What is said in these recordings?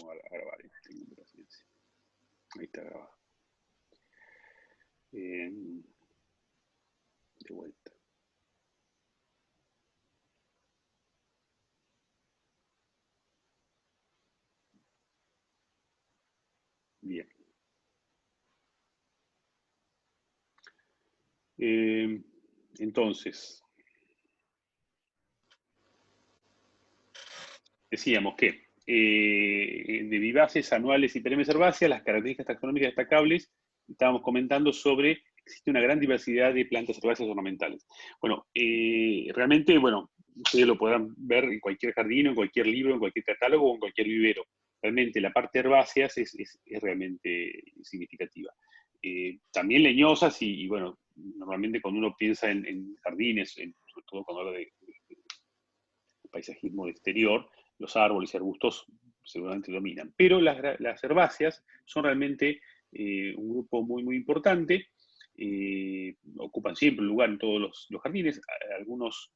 pongo a grabar este número, paciencia. Ahí está grabado. De vuelta. Bien. Entonces, decíamos que de vivaces, anuales y perennes herbáceas, las características taxonómicas destacables, estábamos comentando sobre que existe una gran diversidad de plantas herbáceas ornamentales. Bueno, realmente, bueno, ustedes lo podrán ver en cualquier jardín, en cualquier libro, en cualquier catálogo o en cualquier vivero. Realmente la parte herbáceas es realmente significativa. También leñosas y, bueno, normalmente cuando uno piensa en jardines, sobre todo cuando habla de paisajismo de exterior, los árboles y arbustos seguramente dominan. Pero las herbáceas son realmente un grupo muy, muy importante. Ocupan siempre un lugar en todos los jardines, algunos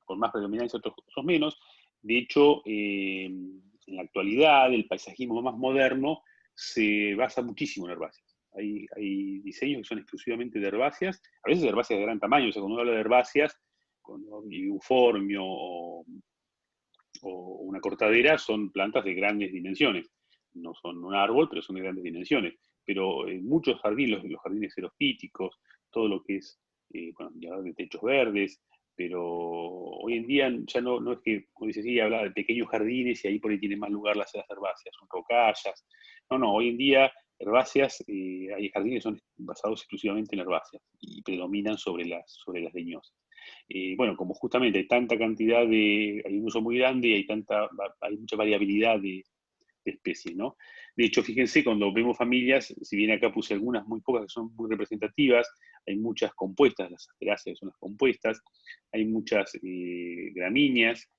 con más predominancia, otros menos. De hecho, en la actualidad, el paisajismo más moderno se basa muchísimo en herbáceas. Hay diseños que son exclusivamente de herbáceas, a veces herbáceas de gran tamaño. O sea, cuando uno habla de herbáceas, con euformio o una cortadera, son plantas de grandes dimensiones. No son un árbol, pero son de grandes dimensiones. Pero en muchos jardines, los jardines xerofíticos, todo lo que es, bueno, ya de techos verdes, pero hoy en día ya no es que, como dice, sí, habla de pequeños jardines y ahí por ahí tienen más lugar las herbáceas, son rocallas. No, hoy en día herbáceas, hay jardines que son basados exclusivamente en herbáceas y predominan sobre las leñosas. Bueno, como justamente hay tanta cantidad hay un uso muy grande y hay mucha variabilidad de especies, ¿no? De hecho, fíjense, cuando vemos familias, si bien acá puse algunas muy pocas que son muy representativas, hay muchas compuestas, las asteráceas son las compuestas, hay muchas gramíneas,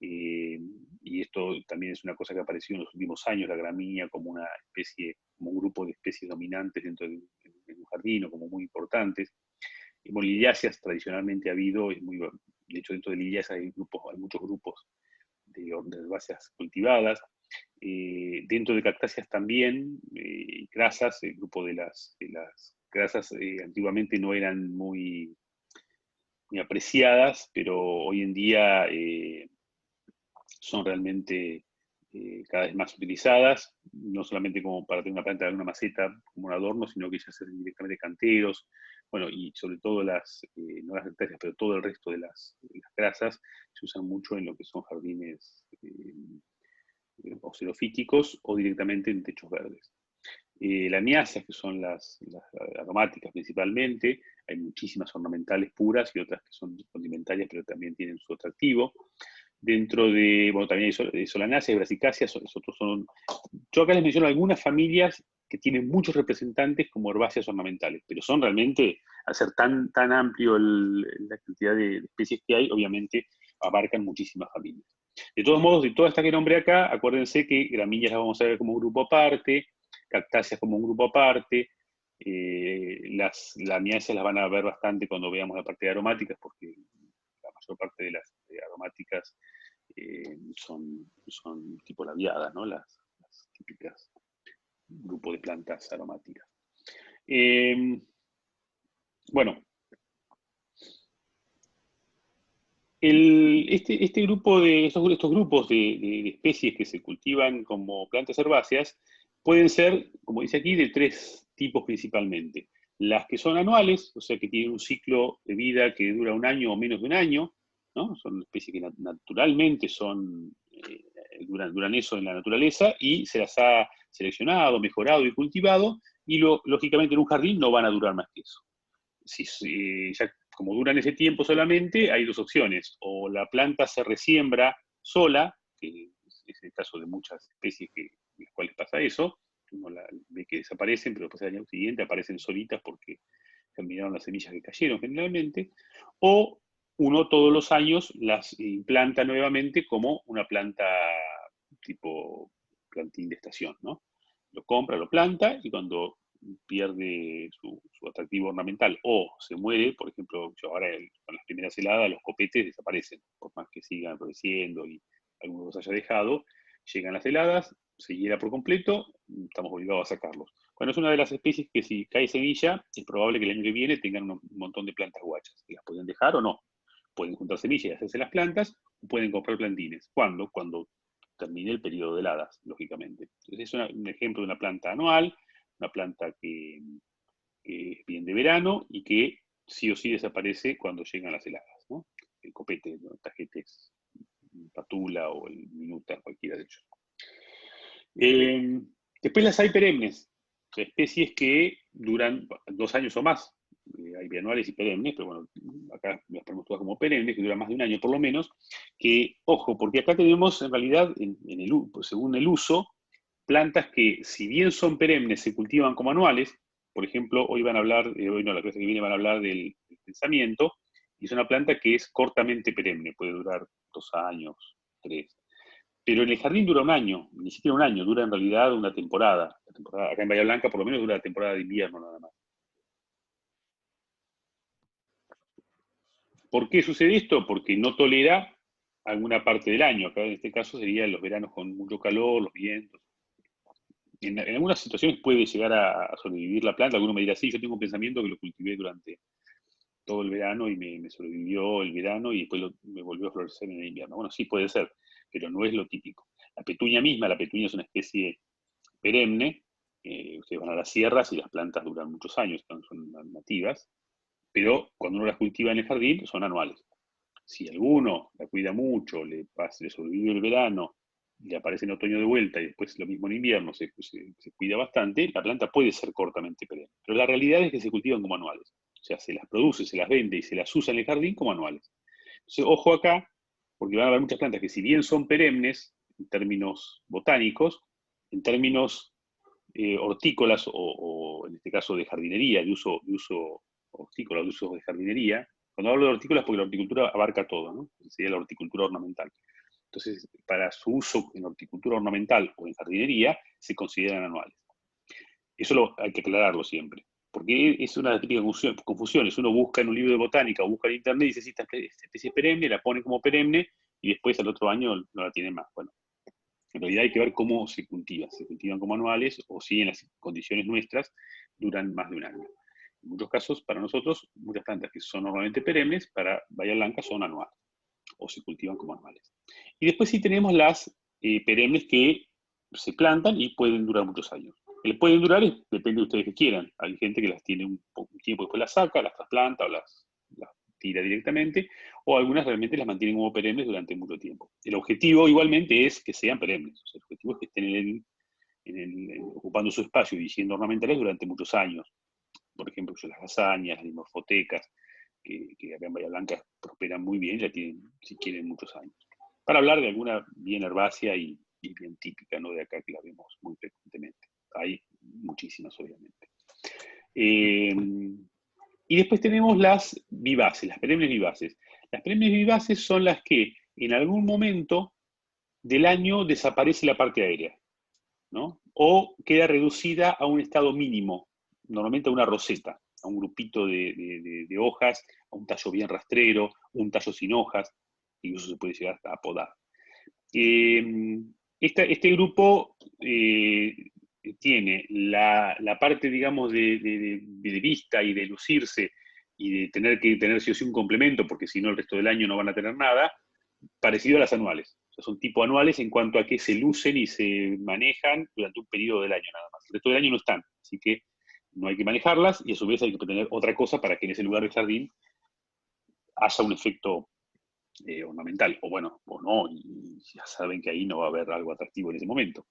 y esto también es una cosa que apareció en los últimos años, la gramínea como una especie, como un grupo de especies dominantes dentro de un jardín, o como muy importantes. Liliáceas tradicionalmente ha habido, de hecho dentro de liliáceas hay muchos grupos de herbáceas cultivadas. Dentro de cactáceas también, grasas, el grupo de las grasas antiguamente no eran muy apreciadas, pero hoy en día son realmente cada vez más utilizadas, no solamente como para tener una planta de una maceta como un adorno, sino que ya se hacen directamente canteros, bueno, y sobre todo no las cactáceas, pero todo el resto de las grasas se usan mucho en lo que son jardines o xerofíticos o directamente en techos verdes. Lamiáceas, que son las aromáticas principalmente, hay muchísimas ornamentales puras y otras que son condimentarias, pero también tienen su atractivo. Dentro de, bueno, también hay solanáceas y brasicáceas, yo acá les menciono algunas familias que tienen muchos representantes como herbáceas ornamentales, pero son realmente, al ser tan amplio la cantidad de especies que hay, obviamente abarcan muchísimas familias. De todos modos, de todas estas que nombré acá, acuérdense que gramíneas las vamos a ver como un grupo aparte, cactáceas como un grupo aparte, las lamiáceas las van a ver bastante cuando veamos la parte de aromáticas, porque la mayor parte de las aromáticas son tipo labiadas, ¿no? Las típicas grupos de plantas aromáticas. Bueno, este grupo estos grupos de especies que se cultivan como plantas herbáceas pueden ser, como dice aquí, de tres tipos principalmente. Las que son anuales, o sea que tienen un ciclo de vida que dura un año o menos de un año, ¿no? Son especies que naturalmente duran eso en la naturaleza y se las ha seleccionado, mejorado y cultivado, y lógicamente en un jardín no van a durar más que eso. Ya como duran ese tiempo solamente, hay dos opciones: o la planta se resiembra sola, que es el caso de muchas especies en las cuales pasa eso, uno ve que desaparecen, pero después al año siguiente aparecen solitas porque germinaron las semillas que cayeron generalmente, o uno todos los años las implanta nuevamente como una planta tipo plantín de estación, ¿no? Lo compra, lo planta, y cuando pierde su atractivo ornamental o se muere, por ejemplo, ahora con las primeras heladas los copetes desaparecen, por más que sigan floreciendo y algunos los haya dejado, llegan las heladas, se hiela por completo, estamos obligados a sacarlos. Bueno, es una de las especies que si cae semilla, es probable que el año que viene tengan un montón de plantas guachas. Las pueden dejar o no. Pueden juntar semillas y hacerse las plantas, o pueden comprar plantines. ¿Cuándo? Cuando termine el periodo de heladas, lógicamente. Entonces es un ejemplo de una planta anual, una planta que es bien de verano y que sí o sí desaparece cuando llegan las heladas, ¿no? El copete, ¿no? Tagetes, patula o el minuta, cualquiera de ellos. Después las hay perennes, o sea, especies que duran 2 años o más. Hay bianuales y perennes, pero bueno, acá las ponemos todas como perennes, que duran más de un año por lo menos. Que, ojo, porque acá tenemos en realidad, según el uso, plantas que, si bien son perennes, se cultivan como anuales. Por ejemplo, hoy van a hablar, hoy no, la clase que viene van a hablar del pensamiento, y es una planta que es cortamente perenne, puede durar 2 años, 3. Pero en el jardín dura un año, ni siquiera un año, dura en realidad una temporada. La temporada acá en Bahía Blanca por lo menos dura la temporada de invierno nada más. ¿Por qué sucede esto? Porque no tolera alguna parte del año. Acá en este caso serían los veranos con mucho calor, los vientos. En algunas situaciones puede llegar a sobrevivir la planta. Alguno me dirá, sí, yo tengo un pensamiento que lo cultivé durante todo el verano y me sobrevivió el verano y después me volvió a florecer en el invierno. Bueno, sí puede ser, pero no es lo típico. La petunia misma, la petunia es una especie perenne. Ustedes van a las sierras y las plantas duran muchos años, son nativas, pero cuando uno las cultiva en el jardín son anuales. Si alguno la cuida mucho, le sobrevive el verano, le aparece en otoño de vuelta y después lo mismo en invierno, se cuida bastante, la planta puede ser cortamente perenne. Pero la realidad es que se cultivan como anuales. O sea, se las produce, se las vende y se las usa en el jardín como anuales. Entonces, ojo acá, porque van a haber muchas plantas que si bien son perennes en términos botánicos, en términos hortícolas o en este caso de jardinería, de uso hortícola, de uso de jardinería. Cuando hablo de hortícolas, porque la horticultura abarca todo, ¿no? Sería la horticultura ornamental. Entonces, para su uso en horticultura ornamental o en jardinería, se consideran anuales. Eso hay que aclararlo siempre, porque es una de las típicas confusiones. Uno busca en un libro de botánica o busca en internet y dice, sí, esta especie es perenne, la pone como perenne y después al otro año no la tiene más. Bueno, en realidad hay que ver cómo se cultiva. Se cultivan como anuales o si en las condiciones nuestras duran más de un año. En muchos casos, para nosotros, muchas plantas que son normalmente perennes, para Bahía Blanca son anuales o se cultivan como anuales. Y después sí tenemos las perennes que se plantan y pueden durar muchos años. El pueden durar depende de ustedes que quieran. Hay gente que las tiene un tiempo después las saca, las trasplanta o las tira directamente, o algunas realmente las mantienen como perennes durante mucho tiempo. El objetivo igualmente es que sean perennes. O sea, el objetivo es que estén ocupando su espacio y siendo ornamentales durante muchos años. Por ejemplo, las lasañas, las dimorfotecas, que acá en Bahía Blanca prosperan muy bien y la tienen, si quieren, muchos años. Para hablar de alguna bien herbácea y bien típica, ¿no? De acá que la vemos muy frecuentemente. Hay muchísimas, obviamente. Y después tenemos las vivaces, las perennes vivaces. Las perennes vivaces son las que en algún momento del año desaparece la parte aérea, ¿no? O queda reducida a un estado mínimo, normalmente a una roseta, a un grupito de hojas, a un tallo bien rastrero, un tallo sin hojas, incluso se puede llegar hasta a podar. Este grupo tiene la parte, digamos, de vista y de lucirse y de tener que tener sí o sí un complemento, porque si no el resto del año no van a tener nada, parecido a las anuales. O sea, son tipo anuales en cuanto a que se lucen y se manejan durante un periodo del año nada más. El resto del año no están, así que no hay que manejarlas y a su vez hay que tener otra cosa para que en ese lugar del jardín haya un efecto ornamental, o bueno, o no, y ya saben que ahí no va a haber algo atractivo en ese momento.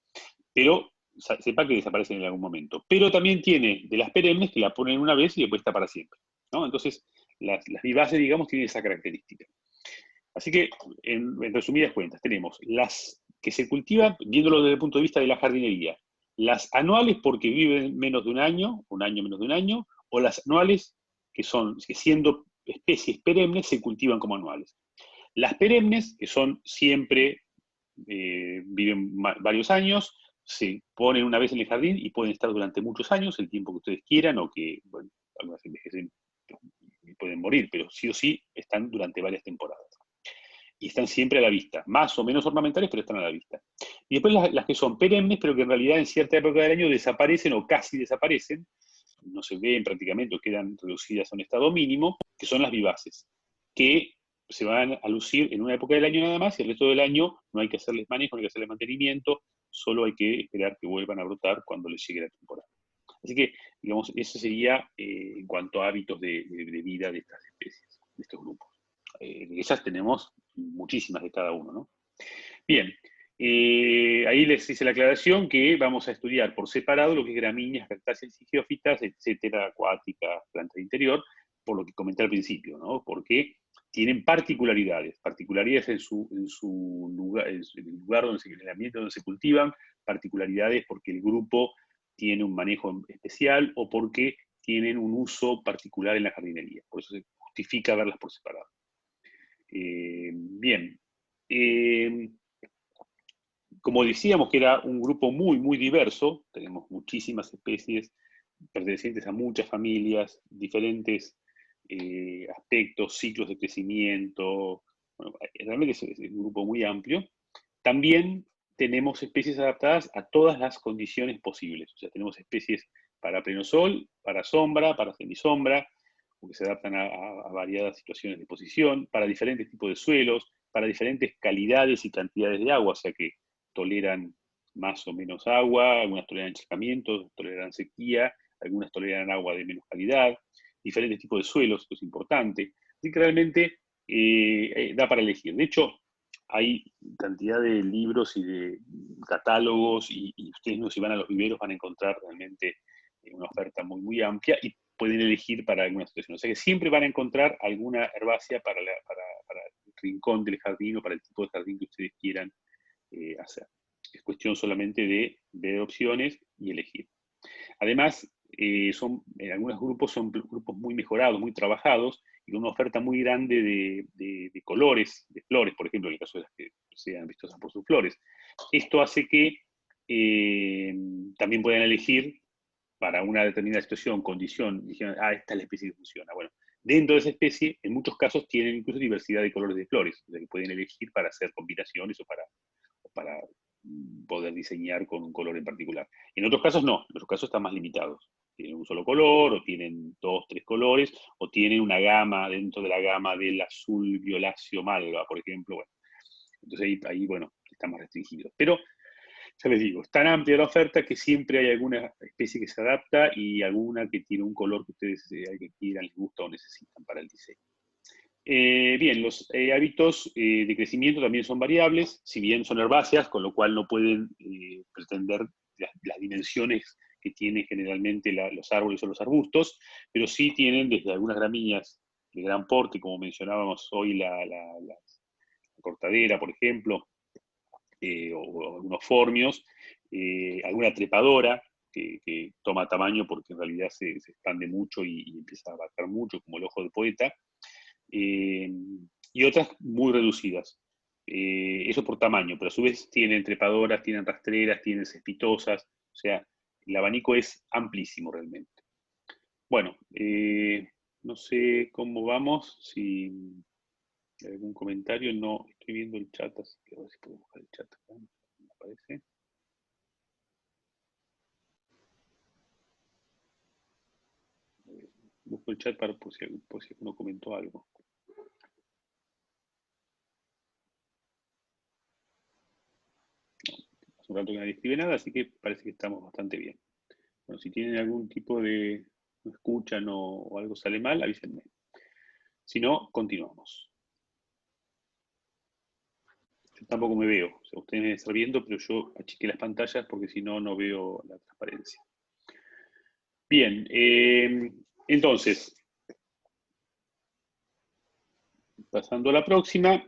Pero sepa que desaparecen en algún momento. Pero también tiene de las perennes que la ponen una vez y después está para siempre, ¿no? Entonces, las vivaces, digamos, tienen esa característica. Así que, en resumidas cuentas, tenemos las que se cultivan, viéndolo desde el punto de vista de la jardinería, las anuales porque viven menos de un año menos de un año, o las anuales que siendo especies perennes se cultivan como anuales. Las perennes, que son siempre, viven varios años, se ponen una vez en el jardín y pueden estar durante muchos años, el tiempo que ustedes quieran, o que, bueno, algunas envejecen y pueden morir, pero sí o sí están durante varias temporadas. y están siempre a la vista, más o menos ornamentales, pero están a la vista. Y después las que son perennes, pero que en realidad en cierta época del año desaparecen o casi desaparecen, no se ven prácticamente o quedan reducidas a un estado mínimo, que son las vivaces, que se van a lucir en una época del año nada más y el resto del año no hay que hacerles manejo, no hay que hacerles mantenimiento, solo hay que esperar que vuelvan a brotar cuando les llegue la temporada. Así que, digamos, eso sería en cuanto a hábitos de vida de estas especies, de estos grupos. Esas tenemos muchísimas de cada uno, ¿no? Bien, ahí les hice la aclaración que vamos a estudiar por separado lo que es gramíneas, cactáceas y geófitas, etcétera, acuáticas, plantas de interior, por lo que comenté al principio, ¿no? Porque tienen particularidades en su lugar, en el lugar donde en el ambiente donde se cultivan, particularidades porque el grupo tiene un manejo especial o porque tienen un uso particular en la jardinería. Por eso se justifica verlas por separado. Bien. Como decíamos que era un grupo muy, muy diverso, tenemos muchísimas especies pertenecientes a muchas familias, diferentes aspectos, ciclos de crecimiento. Bueno, realmente es un grupo muy amplio. También tenemos especies adaptadas a todas las condiciones posibles. O sea, tenemos especies para pleno sol, para sombra, para semisombra, porque se adaptan a variadas situaciones de posición, para diferentes tipos de suelos, para diferentes calidades y cantidades de agua, o sea que toleran más o menos agua, algunas toleran encharcamientos, toleran sequía, algunas toleran agua de menos calidad, diferentes tipos de suelos, esto es importante. Así que realmente da para elegir. De hecho, hay cantidad de libros y de catálogos y ustedes no, si van a los viveros van a encontrar realmente una oferta muy, muy amplia y pueden elegir para alguna situación. O sea que siempre van a encontrar alguna herbácea para el rincón del jardín o para el tipo de jardín que ustedes quieran hacer. Es cuestión solamente de ver opciones y elegir. Además, algunos grupos son grupos muy mejorados, muy trabajados, y con una oferta muy grande de colores, de flores, por ejemplo, en el caso de las que sean vistosas por sus flores. Esto hace que también puedan elegir para una determinada situación, condición, dijeron, esta es la especie que funciona. Bueno, dentro de esa especie, en muchos casos tienen incluso diversidad de colores de flores, o sea que pueden elegir para hacer combinaciones o para poder diseñar con un color en particular. En otros casos no, en otros casos están más limitados. Tienen un solo color, o tienen 2, 3 colores, o tienen una gama dentro de la gama del azul violáceo malva, por ejemplo. Bueno, entonces ahí, bueno, está más restringido. Pero, ya les digo, es tan amplia la oferta que siempre hay alguna especie que se adapta y alguna que tiene un color que ustedes que quieran, les gusta o necesitan para el diseño. Bien, los hábitos de crecimiento también son variables, si bien son herbáceas, con lo cual no pueden pretender las dimensiones que tienen generalmente los árboles o los arbustos, pero sí tienen desde algunas gramíneas de gran porte, como mencionábamos hoy, la cortadera, por ejemplo, o algunos formios, alguna trepadora, que toma tamaño porque en realidad se expande mucho y empieza a abarcar mucho, como el ojo de poeta, y otras muy reducidas. Eso por tamaño, pero a su vez tienen trepadoras, tienen rastreras, tienen cespitosas, o sea, el abanico es amplísimo realmente. Bueno, no sé cómo vamos, si hay algún comentario, no estoy viendo el chat, así que a ver si puedo buscar el chat acá, me parece. Busco el chat para por si uno comentó algo. Hace un rato que nadie escribe nada, así que parece que estamos bastante bien. Bueno, si tienen algún tipo de no escuchan o algo sale mal, avísenme. Si no, continuamos. Yo tampoco me veo. O sea, ustedes me están viendo, pero yo achiqué las pantallas porque si no, no veo la transparencia. Bien, entonces, pasando a la próxima.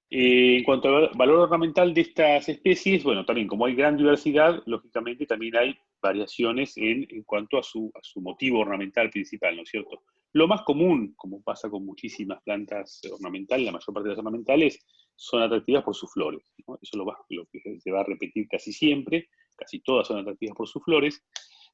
En cuanto al valor ornamental de estas especies, bueno, también como hay gran diversidad, lógicamente también hay variaciones en cuanto a su motivo ornamental principal, ¿no es cierto? Lo más común, como pasa con muchísimas plantas ornamentales, la mayor parte de las ornamentales son atractivas por sus flores, ¿no? Eso lo que se va a repetir casi siempre, casi todas son atractivas por sus flores,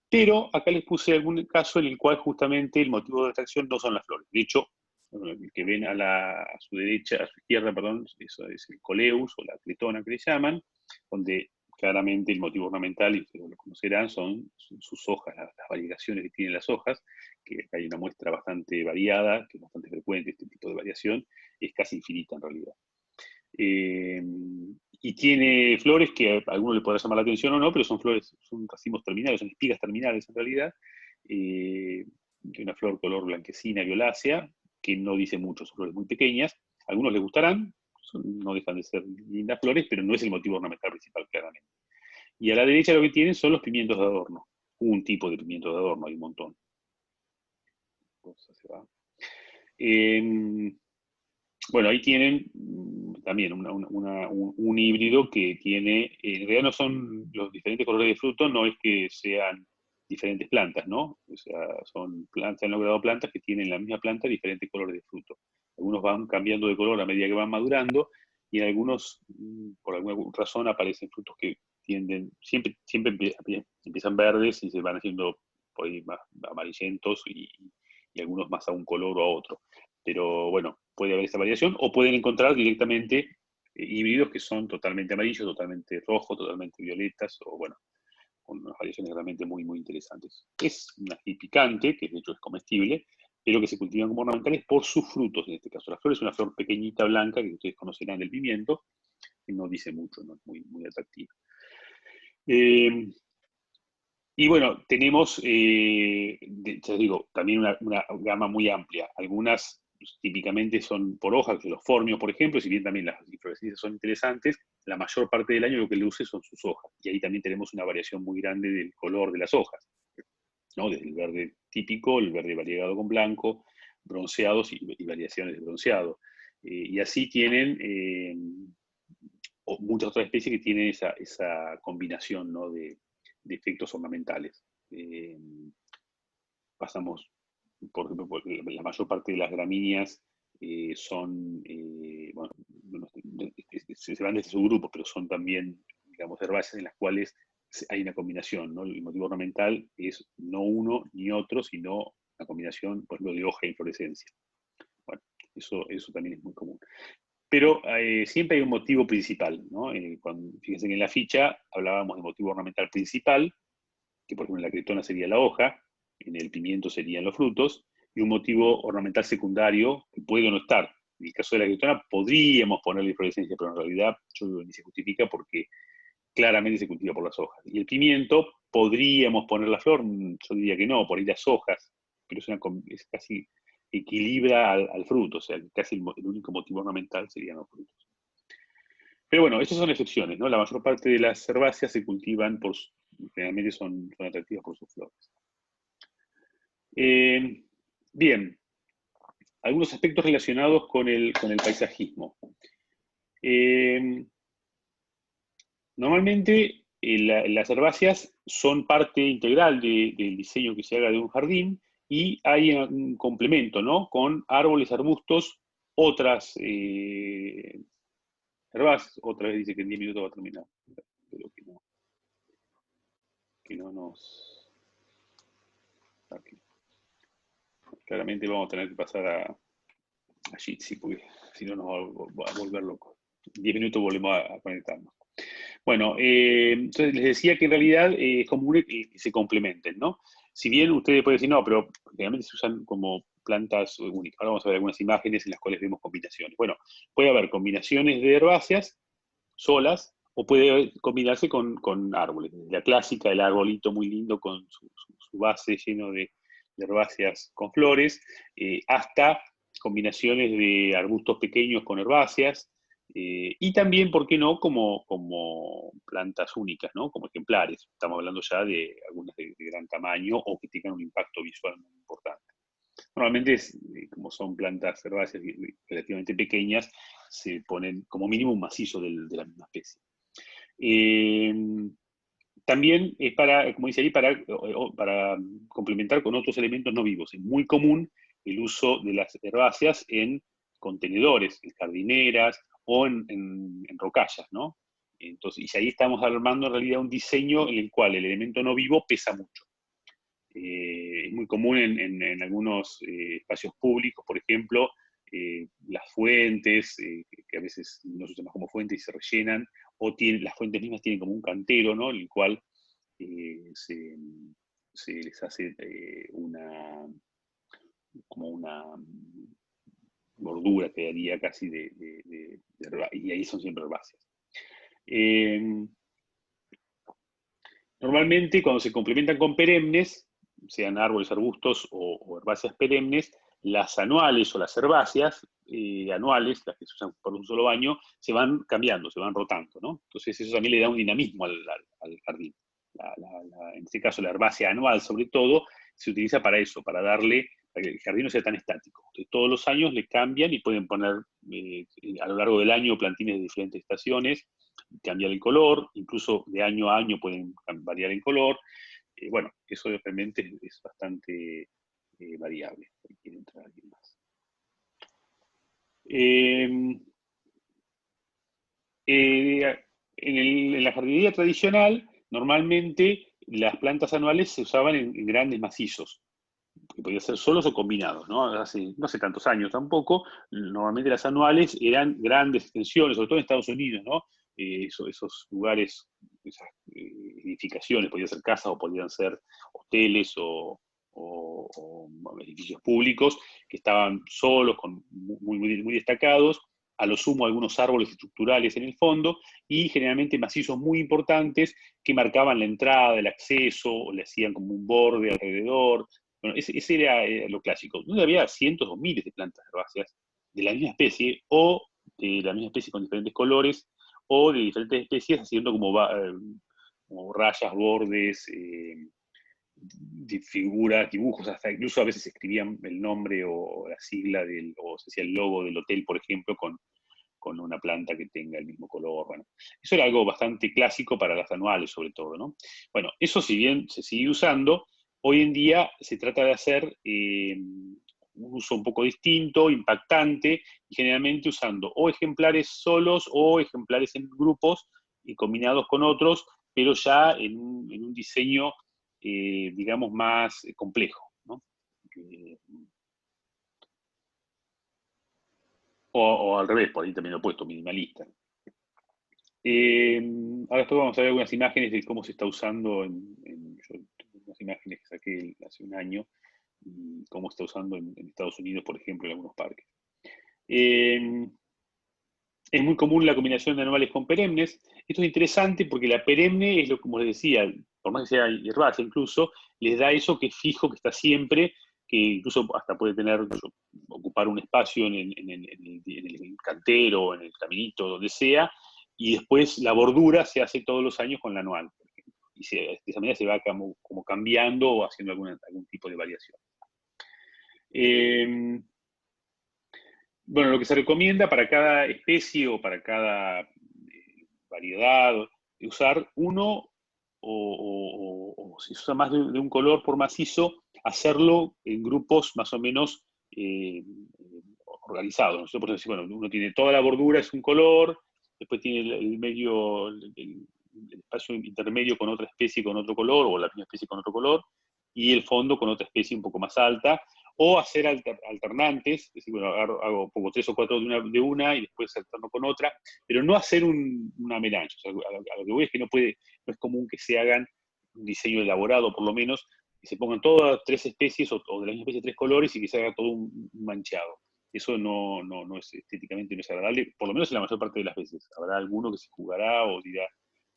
pero acá les puse algún caso en el cual justamente el motivo de atracción no son las flores. De hecho, El que ven a su derecha, a su izquierda, perdón, eso es el coleus o la tritona que le llaman, donde claramente el motivo ornamental, y ustedes lo conocerán, son sus hojas, las variaciones que tienen las hojas, que hay una muestra bastante variada, que es bastante frecuente este tipo de variación, es casi infinita en realidad. Y tiene flores que a alguno le podrá llamar la atención o no, pero son flores, son racimos terminales, son espigas terminales en realidad, de una flor color blanquecina, violácea, que no dice mucho, son flores muy pequeñas. A algunos les gustarán, no dejan de ser lindas flores, pero no es el motivo ornamental principal, claramente. Y a la derecha lo que tienen son los pimientos de adorno. Un tipo de pimientos de adorno, hay un montón. Bueno, ahí tienen también un híbrido que tiene, en realidad no son los diferentes colores de fruto, no es que sean diferentes plantas, ¿no? O sea, son plantas, se han logrado plantas que tienen la misma planta diferentes colores de fruto. Algunos van cambiando de color a medida que van madurando y en algunos, por alguna razón, aparecen frutos que tienden, siempre empiezan verdes y se van haciendo por ahí más amarillentos y algunos más a un color o a otro. Pero bueno, puede haber esta variación, o pueden encontrar directamente híbridos que son totalmente amarillos, totalmente rojos, totalmente violetas, o bueno, con unas variaciones realmente muy, muy interesantes. Es un ají picante, que de hecho es comestible, pero que se cultivan como ornamentales por sus frutos, en este caso. La flor es una flor pequeñita, blanca, que ustedes conocerán del pimiento, que no dice mucho, no es muy, muy atractiva. Y bueno, tenemos, ya digo, también una gama muy amplia. Algunas típicamente son por hojas, los formios, por ejemplo, si bien también las inflorescencias son interesantes, la mayor parte del año lo que luce son sus hojas. Y ahí también tenemos una variación muy grande del color de las hojas, ¿no? Desde el verde típico, el verde variegado con blanco, bronceados y variaciones de bronceado. Y así tienen muchas otras especies que tienen esa combinación, ¿no? de efectos ornamentales. Pasamos, por ejemplo, la mayor parte de las gramíneas son, bueno, se van desde su grupo, pero son también, digamos, herbáceas en las cuales hay una combinación, ¿no? El motivo ornamental es no uno ni otro, sino una combinación, por ejemplo, de hoja e inflorescencia. Bueno, eso también es muy común. Pero siempre hay un motivo principal, ¿no? Fíjense que en la ficha hablábamos de motivo ornamental principal, que por ejemplo en la cretona sería la hoja, en el pimiento serían los frutos, y un motivo ornamental secundario que puede o no estar. En el caso de la cretona podríamos ponerle inflorescencia, pero en realidad yo digo, ni se justifica porque claramente se cultiva por las hojas. Y el pimiento podríamos poner la flor, yo diría que no, por ahí las hojas, pero es casi equilibra al fruto, o sea, casi el único motivo ornamental serían los frutos. Pero bueno, estas son excepciones, ¿no? La mayor parte de las herbáceas se cultivan generalmente son atractivas por sus flores. Bien, algunos aspectos relacionados con el paisajismo. Normalmente las herbáceas son parte integral del diseño que se haga de un jardín y hay un complemento, ¿no? Con árboles, arbustos, otras herbáceas. Otra vez dice que en 10 minutos va a terminar. Pero que no nos... Aquí. Claramente vamos a tener que pasar a Jitsi, porque si no nos va a volver locos. 10 minutos volvemos a conectarnos. Bueno, entonces les decía que en realidad es común que se complementen, ¿no? Si bien ustedes pueden decir, no, pero generalmente se usan como plantas únicas. Ahora vamos a ver algunas imágenes en las cuales vemos combinaciones. Bueno, puede haber combinaciones de herbáceas solas o puede combinarse con árboles. La clásica, el arbolito muy lindo con su base lleno de herbáceas con flores, hasta combinaciones de arbustos pequeños con herbáceas, y también, ¿por qué no?, como plantas únicas, ¿no? Como ejemplares. Estamos hablando ya de algunas de gran tamaño o que tengan un impacto visual muy importante. Normalmente, como son plantas herbáceas relativamente pequeñas, se ponen como mínimo un macizo de la misma especie. También es para, como dice ahí, para complementar con otros elementos no vivos. Es muy común el uso de las herbáceas en contenedores, en jardineras o en rocallas, ¿no? Entonces, y ahí estamos armando en realidad un diseño en el cual el elemento no vivo pesa mucho. Es muy común en algunos espacios públicos, por ejemplo, las fuentes, que a veces no se usan más como fuentes y se rellenan, o las fuentes mismas tienen como un cantero, ¿no? En el cual se les hace como una bordura, quedaría casi y ahí son siempre herbáceas. Normalmente cuando se complementan con perennes, sean árboles, arbustos o herbáceas perennes, las anuales o las herbáceas anuales, las que se usan por un solo año, se van cambiando, se van rotando, ¿no? Entonces eso también le da un dinamismo al jardín. En este caso la herbácea anual sobre todo, se utiliza para eso, para que el jardín no sea tan estático. Entonces todos los años le cambian y pueden poner a lo largo del año plantines de diferentes estaciones, cambiar el color, incluso de año a año pueden variar el color. Bueno, eso realmente es bastante variable. Ahí quiere entrar alguien más. En la jardinería tradicional, normalmente las plantas anuales se usaban en grandes macizos, que podían ser solos o combinados, ¿no? Hace no sé tantos años tampoco, normalmente las anuales eran grandes extensiones, sobre todo en Estados Unidos, ¿no? Esos lugares, esas edificaciones, podían ser casas o podían ser hoteles o edificios públicos que estaban solos, muy destacados, a lo sumo algunos árboles estructurales en el fondo, y generalmente macizos muy importantes que marcaban la entrada, el acceso, o le hacían como un borde alrededor. Bueno, ese era lo clásico, donde había cientos o miles de plantas herbáceas de la misma especie, o de la misma especie con diferentes colores, o de diferentes especies haciendo como rayas, bordes, figuras, dibujos, hasta incluso a veces escribían el nombre o la sigla o se hacía el logo del hotel, por ejemplo, con una planta que tenga el mismo color. Bueno, eso era algo bastante clásico para las anuales, sobre todo, ¿no? Bueno, eso si bien se sigue usando, hoy en día se trata de hacer un uso un poco distinto, impactante, y generalmente usando o ejemplares solos o ejemplares en grupos y combinados con otros, pero ya en un diseño, digamos, más complejo, ¿no? O al revés, por ahí también lo he puesto, minimalista. Ahora después vamos a ver algunas imágenes de cómo se está usando yo tengo unas imágenes que saqué hace un año, y cómo se está usando en Estados Unidos, por ejemplo, en algunos parques. Es muy común la combinación de anuales con perennes. Esto es interesante porque la perenne es como les decía, por más que sea herbácea incluso, les da eso que es fijo, que está siempre, que incluso hasta puede ocupar un espacio en el cantero, en el caminito, donde sea, y después la bordura se hace todos los años con la anual. Y de esa manera se va como cambiando o haciendo algún tipo de variación. Bueno, lo que se recomienda para cada especie o para cada variedad, usar uno o si se usa más de un color por macizo, hacerlo en grupos más o menos organizados. ¿No? Por decir, bueno, uno tiene toda la bordura, es un color, después tiene el medio, el espacio intermedio con otra especie con otro color, o la misma especie con otro color, y el fondo con otra especie un poco más alta, o hacer alternantes, es decir, bueno, hago pongo 3 o 4 de una y después alterno con otra, pero no hacer una melange. O sea, a lo que voy es que no es común que se hagan un diseño elaborado, por lo menos, que se pongan todas 3 especies o de la misma especie 3 colores y que se haga todo un manchado. Eso no es estéticamente no es agradable, por lo menos en la mayor parte de las veces. Habrá alguno que se jugará o dirá,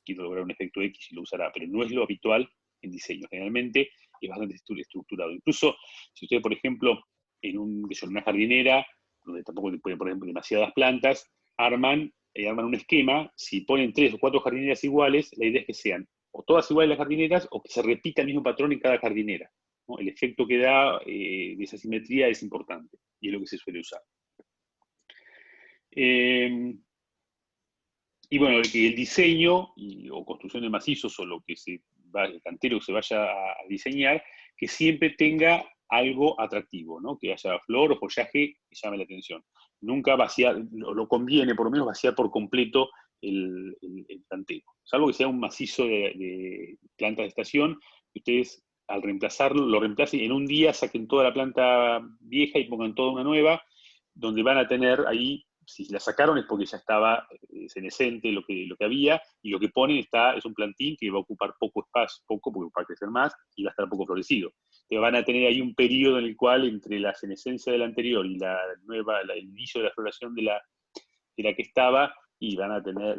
quiero lograr un efecto X y lo usará, pero no es lo habitual en diseño. Generalmente es bastante estructurado. Incluso si usted, por ejemplo, en una jardinera, donde tampoco le pueden, por ejemplo, demasiadas plantas, arman un esquema. Si ponen 3 o 4 jardineras iguales, la idea es que sean o todas iguales las jardineras o que se repita el mismo patrón en cada jardinera, ¿no? El efecto que da de esa simetría es importante y es lo que se suele usar. Y bueno, el diseño o construcción de macizos o el cantero que se vaya a diseñar, que siempre tenga algo atractivo, ¿no? Que haya flor o follaje que llame la atención. Nunca vaciar, lo conviene por lo menos vaciar por completo el cantero. Salvo que sea un macizo de plantas de estación, que ustedes al reemplazarlo, lo reemplacen en un día, saquen toda la planta vieja y pongan toda una nueva. donde van a tener ahí, si la sacaron es porque ya estaba senescente lo que había, y lo que ponen es un plantín que va a ocupar poco espacio, porque va a crecer más, y va a estar poco florecido. Pero van a tener ahí un periodo en el cual, entre la senescencia del anterior y el inicio de la floración de la que estaba, y van a tener,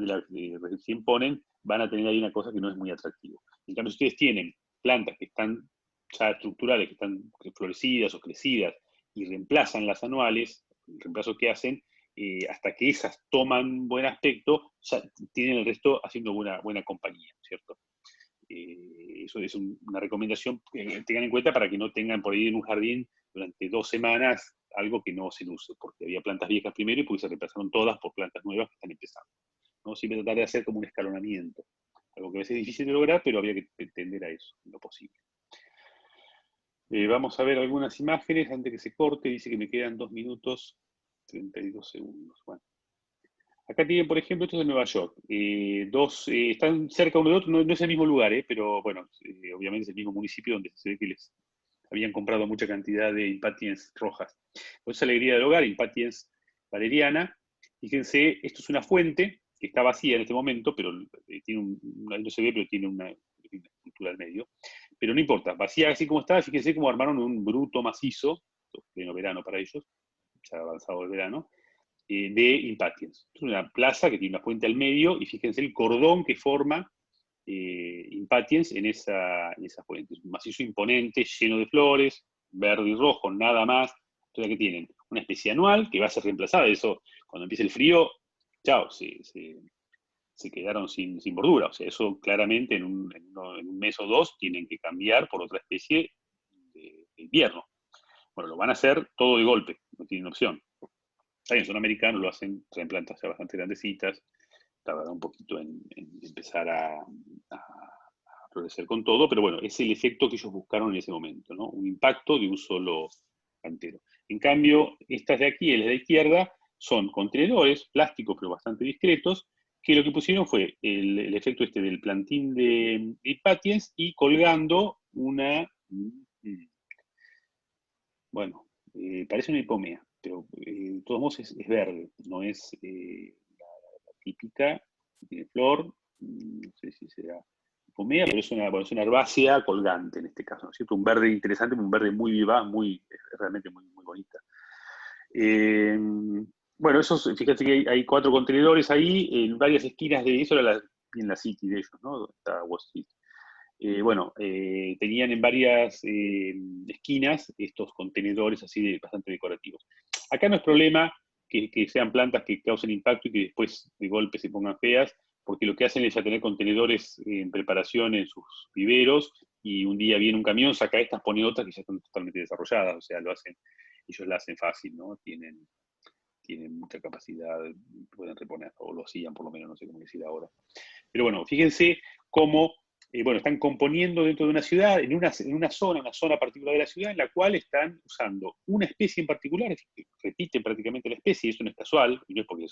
recién ponen, van a tener ahí una cosa que no es muy atractivo. En cambio, si ustedes tienen plantas que están ya estructurales, que están florecidas o crecidas, y reemplazan las anuales, el reemplazo que hacen, hasta que esas toman buen aspecto, ya tienen el resto haciendo buena compañía, ¿cierto? Eso es una recomendación que tengan en cuenta para que no tengan por ahí en un jardín durante 2 semanas algo que no se luce, porque había plantas viejas primero y pues se reemplazaron todas por plantas nuevas que están empezando, ¿no? Siempre tratar de hacer como un escalonamiento, algo que a veces es difícil de lograr, pero habría que tender a eso, en lo posible. Vamos a ver algunas imágenes antes que se corte. Dice que me quedan 2 minutos 32 segundos. Bueno. Acá tienen, por ejemplo, estos de Nueva York. Están cerca uno de otro, no es el mismo lugar, pero bueno, obviamente es el mismo municipio donde se ve que les habían comprado mucha cantidad de Impatiens rojas. Entonces, alegría del hogar, Impatiens valeriana. Fíjense, esto es una fuente que está vacía en este momento, pero tiene no se ve, pero tiene una estructura al medio. Pero no importa, vacía así como está. Fíjense cómo armaron un bruto macizo, pleno verano para ellos, ya avanzado el verano, de Impatiens. Es una plaza que tiene una fuente al medio, y fíjense el cordón que forma Impatiens en esa fuente. Es un macizo imponente, lleno de flores, verde y rojo, nada más. Entonces, ¿qué tienen? Una especie anual que va a ser reemplazada. Eso, cuando empiece el frío, chao, se quedaron sin bordura. O sea, eso claramente en un mes o dos tienen que cambiar por otra especie de invierno. Bueno, lo van a hacer todo de golpe, no tienen opción. También son americanos, lo hacen, traen plantas ya bastante grandecitas, tardará un poquito en empezar a florecer con todo, pero bueno, es el efecto que ellos buscaron en ese momento, ¿no? Un impacto de un solo cantero. En cambio, estas de aquí, las de la izquierda, son contenedores, plásticos, pero bastante discretos, que lo que pusieron fue el efecto del plantín de Impatiens, y colgando bueno, parece una hipomea, pero de todos modos es verde, no es la típica, tiene flor, no sé si será hipomea, pero es una herbácea colgante en este caso, ¿no es cierto? Un verde interesante, un verde muy vivaz, realmente muy bonita. Bueno, fíjate que hay 4 contenedores ahí, en varias esquinas de eso, en la City de ellos, ¿no? Donde está Wall Street. Bueno, tenían en varias esquinas estos contenedores así bastante decorativos. Acá no es problema que sean plantas que causen impacto y que después de golpe se pongan feas, porque lo que hacen es ya tener contenedores en preparación en sus viveros, y un día viene un camión, saca estas, pone otras que ya están totalmente desarrolladas. O sea, ellos la hacen fácil, ¿no? Tienen mucha capacidad, pueden reponer, o lo hacían por lo menos, no sé cómo decir ahora. Pero bueno, fíjense cómo están componiendo dentro de una ciudad, en una zona particular de la ciudad, en la cual están usando una especie en particular, repiten prácticamente la especie, y eso no es casual, y no es porque